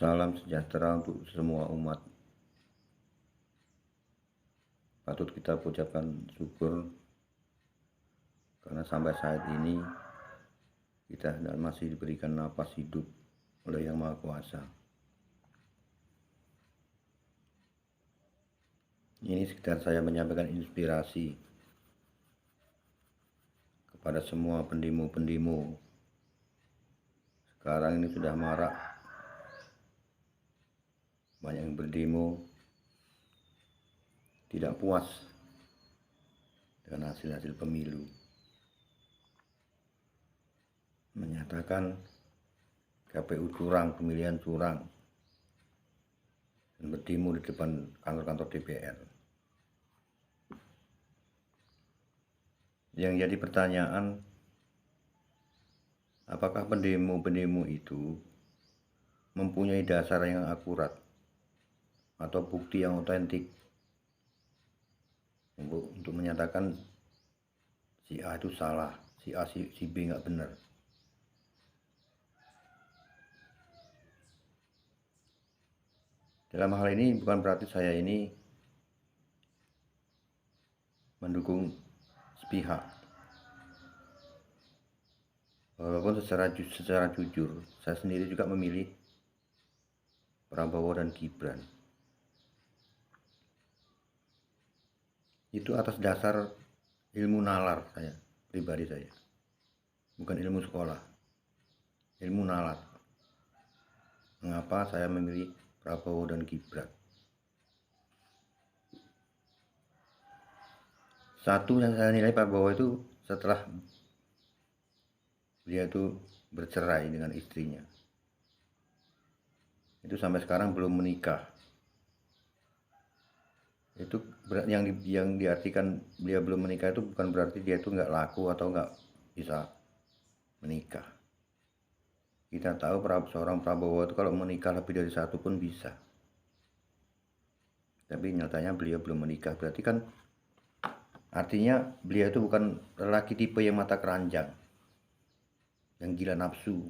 Salam sejahtera untuk semua umat. Patut kita ucapkan syukur karena sampai saat ini kita masih diberikan napas hidup oleh Yang Maha Kuasa. Ini sekedar saya menyampaikan inspirasi kepada semua pendemo-pendemo. Sekarang ini sudah marak, banyak yang berdemo tidak puas dengan hasil-hasil pemilu, menyatakan KPU curang, pemilihan curang, dan berdemo di depan kantor-kantor DPR. Yang jadi pertanyaan, apakah pendemo-pendemo itu mempunyai dasar yang akurat atau bukti yang otentik untuk menyatakan si A itu salah, si A si B nggak benar? Dalam hal ini bukan berarti saya ini mendukung sepihak. Walaupun secara jujur, saya sendiri juga memilih Prabowo dan Gibran. Itu atas dasar ilmu nalar saya, pribadi saya. Bukan ilmu sekolah, ilmu nalar. Mengapa saya memilih Prabowo dan Gibran? Satu yang saya nilai, Prabowo itu setelah dia itu bercerai dengan istrinya, itu sampai sekarang belum menikah. Itu yang diartikan dia belum menikah itu bukan berarti dia itu nggak laku atau nggak bisa menikah. Kita tahu seorang Prabowo itu kalau menikah lebih dari satu pun bisa, tapi nyatanya beliau belum menikah. Berarti kan artinya beliau itu bukan lelaki tipe yang mata keranjang, yang gila nafsu.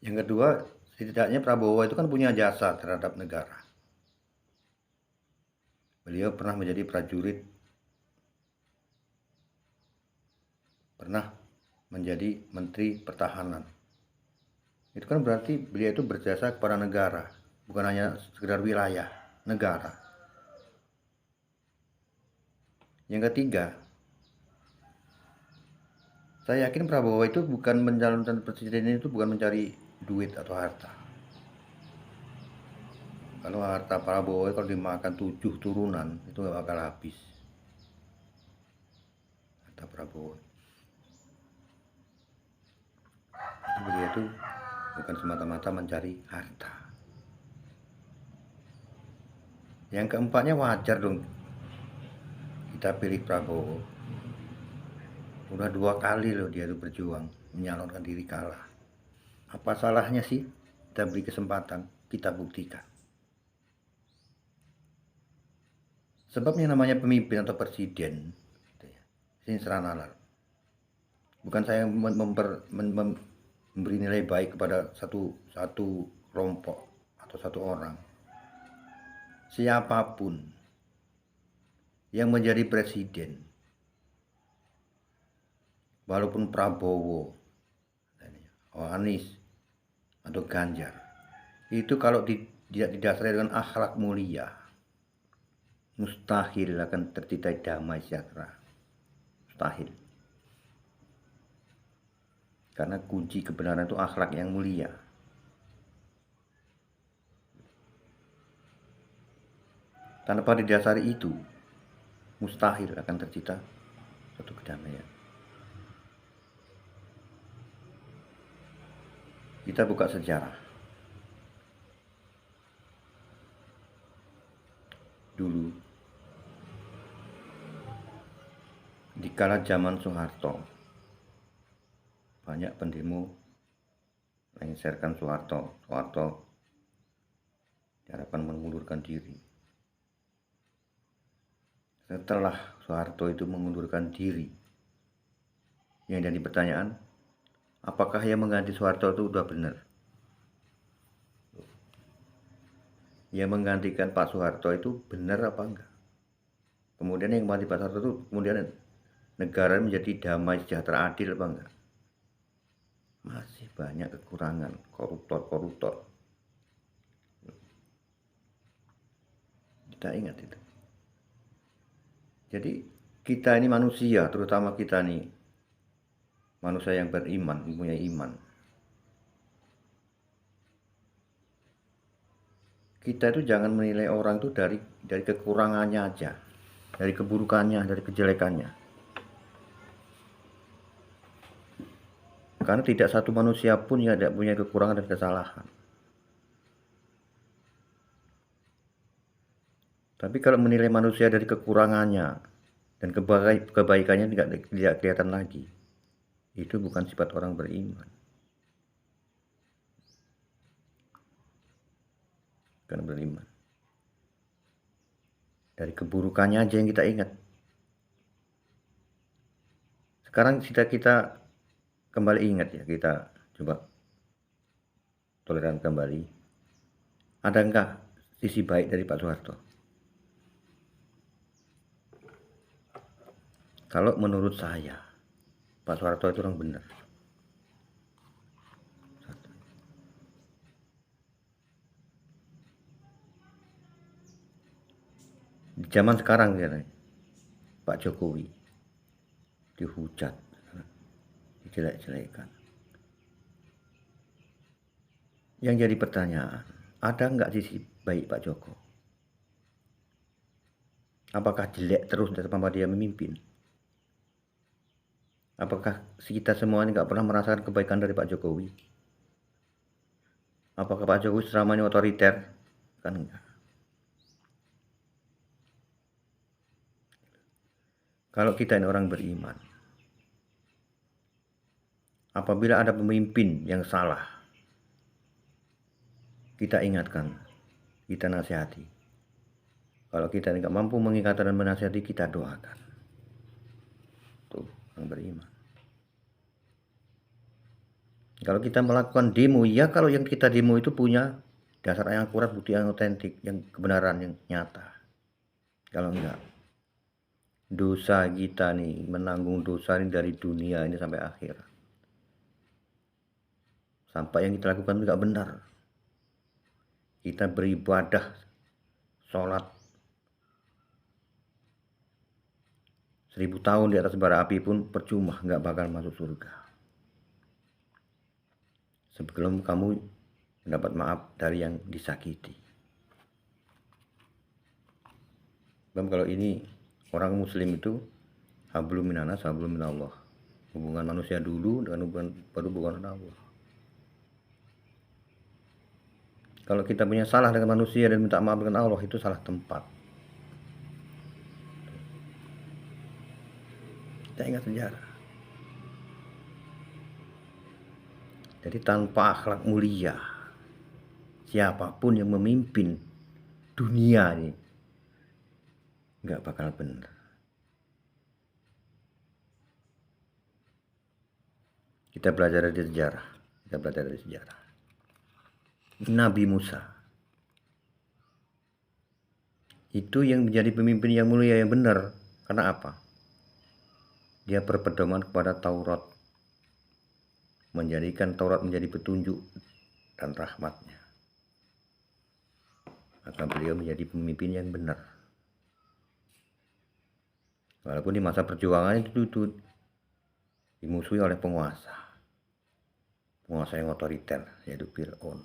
Yang kedua, setidaknya Prabowo itu kan punya jasa terhadap negara. Beliau pernah menjadi prajurit, pernah menjadi Menteri Pertahanan. Itu kan berarti beliau itu berjasa kepada negara, bukan hanya sekedar wilayah, negara. Yang ketiga, saya yakin Prabowo itu bukan mencalonkan presiden itu bukan mencari duit atau harta. Kalau harta Prabowo kalau dimakan 7 turunan itu nggak bakal habis. Harta Prabowo. Beliau itu bukan semata-mata mencari harta. Yang keempatnya, wajar dong kita pilih Prabowo. Udah 2 kali loh dia itu berjuang menyalonkan diri kalah. Apa salahnya sih kita beri kesempatan, kita buktikan. Sebab yang namanya pemimpin atau presiden, ini secara nalar. Bukan saya memberi nilai baik kepada satu kelompok atau satu orang. Siapapun yang menjadi presiden, walaupun Prabowo, Anies, atau Ganjar, itu kalau tidak didasari dengan akhlak mulia, mustahil akan tercipta damai sejahtera. Mustahil. Karena kunci kebenaran itu akhlak yang mulia. Tanpa didasari itu, mustahil akan tercipta suatu kedamaian. Kita buka sejarah. Dulu, di kala zaman Soeharto, banyak pendemo menggeserkan Soeharto. Soeharto diharapkan mengundurkan diri. Setelah Soeharto itu mengundurkan diri, yang jadi pertanyaan, Apakah yang mengganti Soeharto itu udah benar? Yang menggantikan Pak Soeharto itu benar apa enggak? Kemudian yang mengganti Pak Soeharto itu kemudian negara menjadi damai, sejahtera, adil apa enggak? Masih banyak kekurangan, koruptor. Kita ingat itu. Jadi kita ini manusia, terutama kita nih manusia yang beriman, mempunyai iman. Kita itu jangan menilai orang itu dari kekurangannya aja, dari keburukannya, dari kejelekannya. Karena tidak satu manusia pun yang tidak punya kekurangan dan kesalahan. Tapi kalau menilai manusia dari kekurangannya dan kebaikannya tidak kelihatan lagi, itu bukan sifat orang beriman. Bukan beriman. Dari keburukannya aja yang kita ingat. Sekarang kita kembali ingat ya, kita coba toleran kembali. Ada enggak sisi baik dari Pak Soeharto? Kalau menurut saya, Pak Soeharto itu orang benar. Di zaman sekarang ya, Pak Jokowi dihujat, dijelek-jelekan. Yang jadi pertanyaan, ada nggak sisi baik Pak Joko? Apakah jelek terus selama dia memimpin? Apakah kita semua ini nggak pernah merasakan kebaikan dari Pak Jokowi? Apakah Pak Jokowi selama ini otoriter? Kan enggak. Kalau kita ini orang beriman, apabila ada pemimpin yang salah, kita ingatkan, kita nasihati. Kalau kita nggak mampu mengingatkan dan menasihati, kita doakan. Tuh, orang beriman. Kalau kita melakukan demo, ya kalau yang kita demo itu punya dasar yang akurat, bukti yang otentik, yang kebenaran yang nyata. Kalau enggak, dosa kita nih, menanggung dosa ini dari dunia ini sampai akhir. Sampai yang kita lakukan enggak benar. Kita beribadah, sholat 1000 tahun di atas bara api pun percuma, enggak bakal masuk surga. Sebelum kamu mendapat maaf dari yang disakiti. Sebab kalau ini orang muslim itu hablum minanas, hablum minallah. Hubungan manusia dulu dengan hubungan Allah. Kalau kita punya salah dengan manusia dan minta maaf dengan Allah, itu salah tempat. Kita ingat sejarah. Jadi tanpa akhlak mulia, siapapun yang memimpin dunia ini nggak bakal benar. Kita belajar dari sejarah. Nabi Musa itu yang menjadi pemimpin yang mulia yang benar. Karena apa? Dia berpedoman kepada Taurat, menjadikan Taurat menjadi petunjuk dan rahmatnya. Maka beliau menjadi pemimpin yang benar. Walaupun di masa perjuangan itu dimusuhi oleh penguasa yang otoriter, yaitu Fir'aun.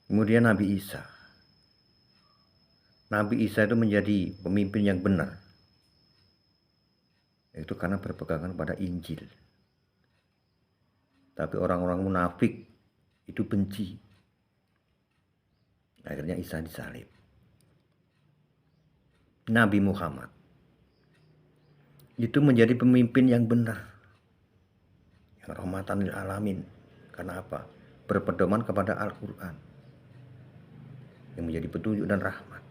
Kemudian Nabi Isa itu menjadi pemimpin yang benar. Itu karena berpegangan pada Injil. Tapi orang-orang munafik itu benci. Akhirnya Isa disalib. Nabi Muhammad itu menjadi pemimpin yang benar. Yang rahmatan lil alamin. Karena apa? Berpedoman kepada Al-Quran. Yang menjadi petunjuk dan rahmat.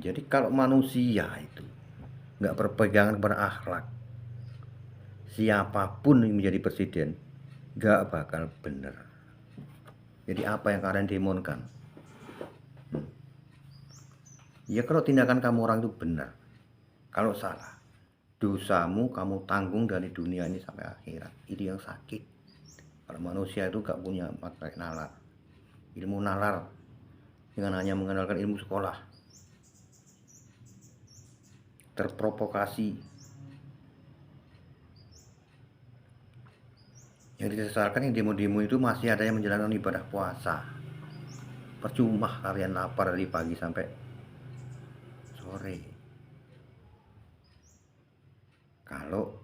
Jadi kalau manusia itu nggak berpegangan pada akhlak, siapapun yang menjadi presiden nggak bakal benar. Jadi apa yang kalian demonkan? Ya kalau tindakan kamu orang itu benar, kalau salah, dosamu kamu tanggung dari dunia ini sampai akhirat. Itu yang sakit. Kalau manusia itu gak punya materi nalar, ilmu nalar, dengan hanya mengandalkan ilmu sekolah, terprovokasi. Yang disesalkan yang demo-demo itu masih ada yang menjalankan ibadah puasa. Percuma kalian lapar dari pagi sampai sore. Kalau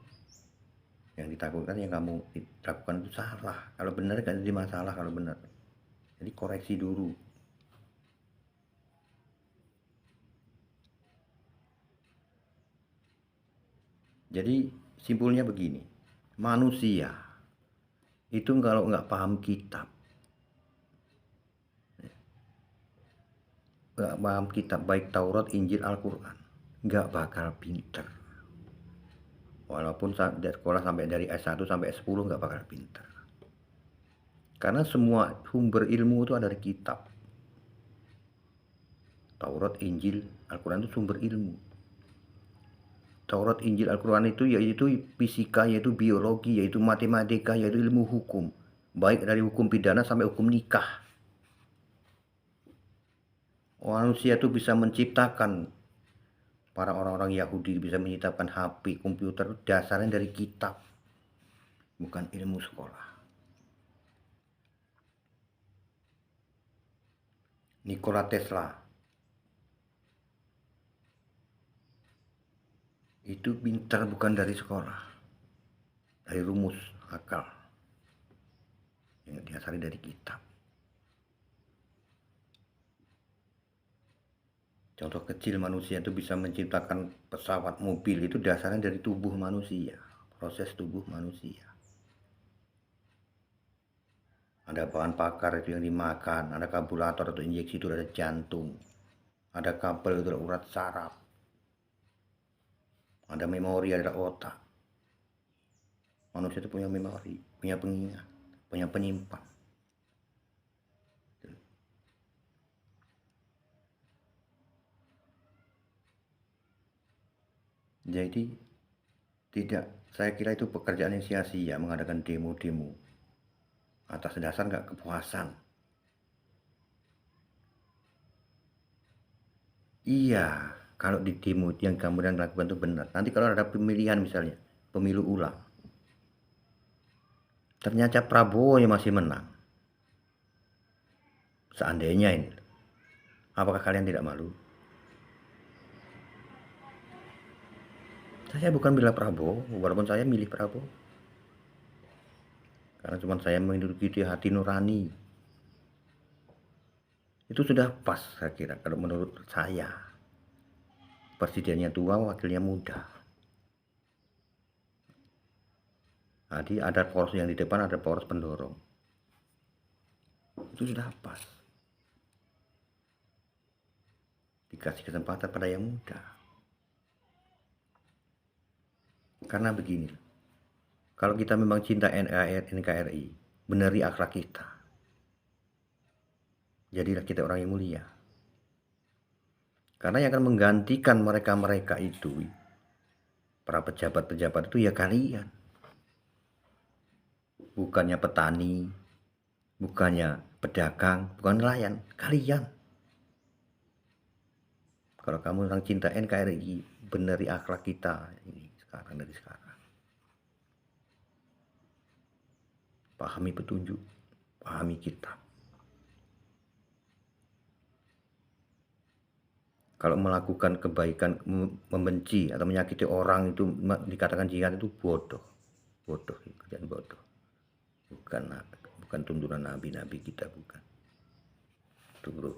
yang ditakutkan yang kamu lakukan itu salah. Kalau benar kan jadi masalah kalau benar. Jadi koreksi dulu. Jadi simpulnya begini, manusia itu kalau nggak paham kitab, nggak paham kitab baik Taurat, Injil, Al-Quran, nggak bakal pinter. Walaupun dari sekolah sampai dari S1 sampai S10 nggak bakal pinter. Karena semua sumber ilmu itu ada di kitab. Taurat, Injil, Al-Quran itu sumber ilmu. Taurat, Injil, Al-Quran itu yaitu fisika, yaitu biologi, yaitu matematika, yaitu ilmu hukum. Baik dari hukum pidana sampai hukum nikah. Manusia itu bisa menciptakan, para orang-orang Yahudi bisa menciptakan HP, komputer, dasarnya dari kitab. Bukan ilmu sekolah. Nikola Tesla itu pintar bukan dari sekolah, dari rumus akal yang didasari dari kitab. Contoh kecil, manusia itu bisa menciptakan pesawat, mobil, itu dasarnya dari tubuh manusia, proses tubuh manusia. Ada bahan bakar itu yang dimakan, ada karburator atau injeksi itu ada jantung, ada kabel itu ada urat saraf, ada memori, ada otak. Manusia itu punya memori, punya pengingat, punya penyimpan. Jadi tidak, saya kira itu pekerjaan yang sia-sia mengadakan demo-demo atas dasar nggak kepuasan. Iya, kalau di demo yang kemudian lakukan itu benar. Nanti kalau ada pemilihan misalnya, pemilu ulang, ternyata Prabowo yang masih menang. Seandainya ini, apakah kalian tidak malu? Saya bukan bela Prabowo, walaupun saya milih Prabowo. Karena cuma saya memiliki hati nurani. Itu sudah pas saya kira kalau menurut saya. Presidennya tua, wakilnya muda. Jadi ada poros yang di depan, ada poros pendorong. Itu sudah pas. Dikasih kesempatan pada yang muda. Karena begini, kalau kita memang cinta NKRI, beneri akhlak kita. Jadilah kita orang yang mulia. Karena yang akan menggantikan mereka-mereka itu, para pejabat-pejabat itu ya kalian. Bukannya petani, bukannya pedagang, bukan nelayan, kalian. Kalau kamu orang cinta NKRI, beneri akhlak kita ini sekarang dari sekarang. Pahami petunjuk, pahami kitab. Kalau melakukan kebaikan, membenci atau menyakiti orang itu dikatakan jihad, itu bodoh. Bodoh, kerjaan bodoh. Bukan tuntunan nabi-nabi kita, bukan. Itu bro.